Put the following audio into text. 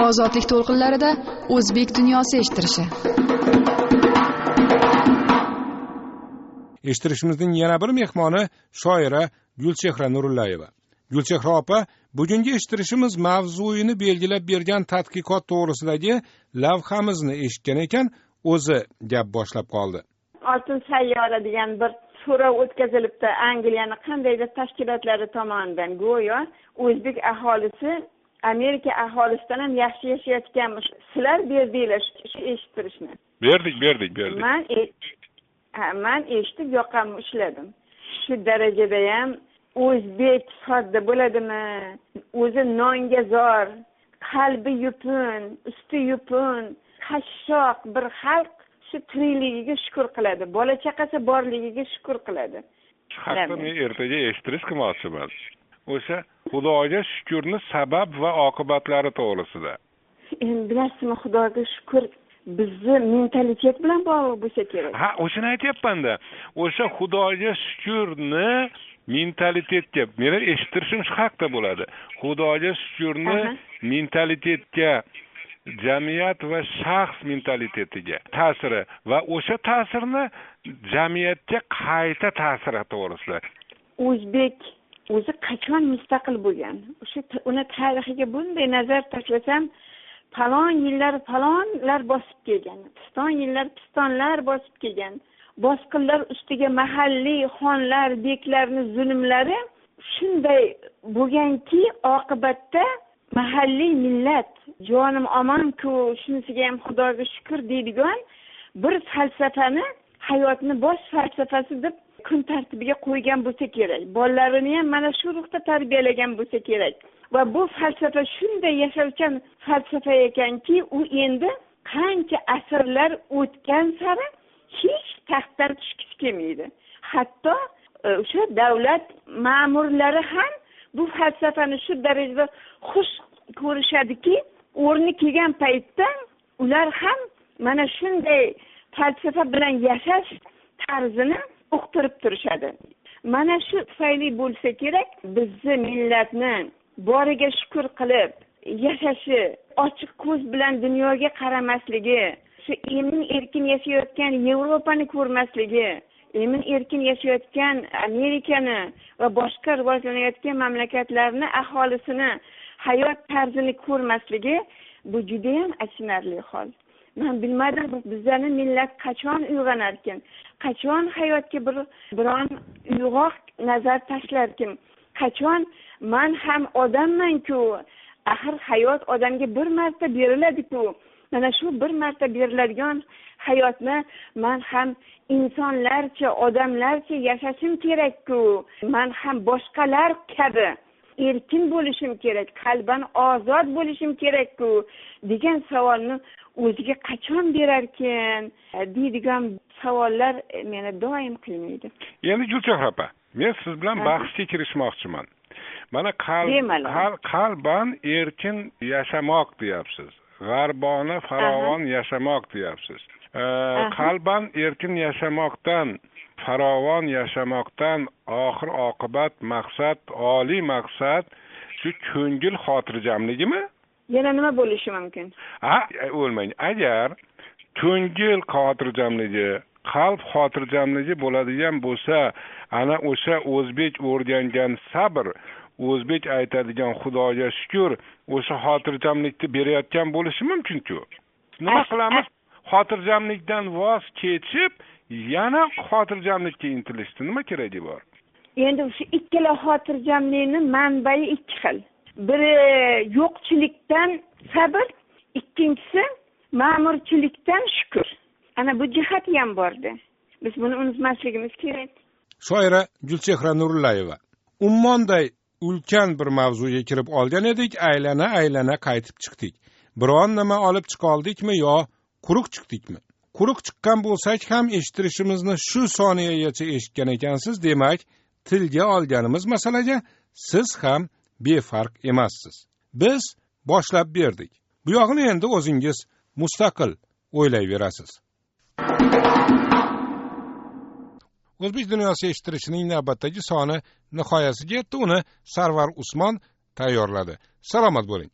Ozodlik to'lqinlarida o'zbek dunyosi eshittirishi. Eshittirishimizning yana bir mehmoni shoira Gulchehra Nurullayeva. Gulchehra opa, bugungi eshittirishimiz mavzuyini belgilab bergan tadqiqot to'g'risidagi lavhamizni eshitgan ekan, o'zi gap boshlab qoldi. Oltin sayyora degan bir so'rov o'tkazilibdi Angliyani qandaydir tashkilotlari tomonidan. Go'yo o'zbek aholisi Amerika aholisidan ham yaxshi yashayotganmiz. Sizlar berdinglar shu eshittirishni. Berdik. Men eshitib yoqamni ushladim. Shu darajada ham o'zbek sodda bo'ladimi? O'zi nonga zor, qalbi yupun, usti yupun, qashshoq bir xalq shu tirikligiga shukr qiladi. Bola chaqasi borligiga shukr qiladi. Hatto men ertaga eshittirish qilmoqchiman. O'sha Xudoga shukrni sabab va oqibatlari to'g'risida. Endi bilasizmi, Xudoga shukr bizni mentalitet bilan bog'liq bo'lsa kerak. Ha, o'shani aytyapman-da. O'sha Xudoga shukrni mentalitetga, meni eshittirishim shu haqda bo'ladi. Xudoga shukrni mentalitetga, jamiyat va shaxs mentalitetiga ta'siri va o'sha ta'sirni jamiyatga qayta ta'siri to'g'risida. O'zbek o'zi qachon mustaqil bo'lgan? O'sha uni tarixiga bunday nazar tashlasam, falon yillar falonlar bosib kelgan. Piston yillar pistonlar bosib kelgan. Bosqinlar ustiga mahalliy xonlar, beklarning zulmlari shunday bo'lganki, oqibatda mahalliy millat jonim omon-ku, shunisiga ham Xudoga shukr deydigan bir falsafani hayotni bosh falsafasi deb kun tartibiga qo'ygan bo'lsa kerak. Bolalarini ham mana shu ruhda tarbiyalagan bo'lsa kerak. Va bu falsafa shunday yashovchan falsafa ekanki, u endi qancha asrlar o'tgan sari hech taxtdan tushgisi kelmaydi. Hatto o'sha davlat ma'murlari ham bu falsafani shu darajada xush ko'rishadiki, o'rni kelgan paytda ular ham mana shunday falsafa bilan yashash tarzini uqtirib turishadi. Mana shu tufayli bo'lsa kerak, bizni millatni boriga shukr qilib yashashi, ochiq ko'z bilan dunyoga qaramasligi, shu emin erkin yashayotgan Yevropani ko'rmasligi, emin erkin yashayotgan Amerikani va boshqa rivojlanayotgan mamlakatlarni aholisini hayot tarzini ko'rmasligi bu juda ham achinarli hol. Men bilmadim, bizning millat qachon uyg'onarkin, qachon hayotga biron uyg'oq nazar tashlarkin, qachon men ham odamman-ku, axir hayot odamga bir marta beriladi-ku. Mana shu bir marta beriladigan hayotni men ham insonlarcha, odamlarcha yashashim kerak-ku. Men ham boshqalar kabi erkin bo'lishim kerak, qalban ozod bo'lishim kerak-ku degan savolni o'ziga qachon berarkan deydigan savollar meni doim qiynaydi. Endi Gulchehra opa, men siz bilan bahsga kirishmoqchiman. Mana qalban erkin yashamoq deyapsiz. G'arbona farovon yashamoq deyapsiz. Qalban erkin yashamoqdan, farovon yashamoqdan oxir oqibat maqsad, oliy maqsad shu ko'ngil xotirjamligimi? Yana nima bo'lishi mumkin? O'lmang. Agar ko'ngil xotirjamligi, qalb xotirjamligi bo'ladigan bo'lsa, ana o'sha o'zbek o'rgangan sabr, o'zbek aytadigan Xudoga shukr, o'sha xotirjamlikni berayotgan bo'lishi mumkin-ku. Nima qilamiz? Xotirjamlikdan voz kechib, yana xotirjamlikka intilishdi. Nima keragi bor? Endi o'sha ikkala xotirjamlikning manbai ikki xil. Biri yo'qchilikdan sabr, ikkinchisi ma'murchilikdan shukr. Ana bu jihati ham bordi. Biz buni unutmasligimiz kerak. Shoira Gulchehra Nurullayeva. Ummonday ulkan bir mavzuga kirib olgan edik, aylana qaytib chiqdik. Biron nima olib chiqa oldikmi yo quruq chiqdikmi? Quruq chiqqan bo'lsak ham eshittirishimizni shu soniyagacha eshitgan ekansiz, demak, tilga olganimiz masalaga siz ham befarq emassiz. Biz boshlab berdik. Bu yog'ini endi o'zingiz mustaqil o'ylayverasiz. O'zbek dunyosi eshittirishining navbatdagi soni nihoyasiga yetdi. Uni Sarvar Usmon tayyorladi. Salomat bo'ling.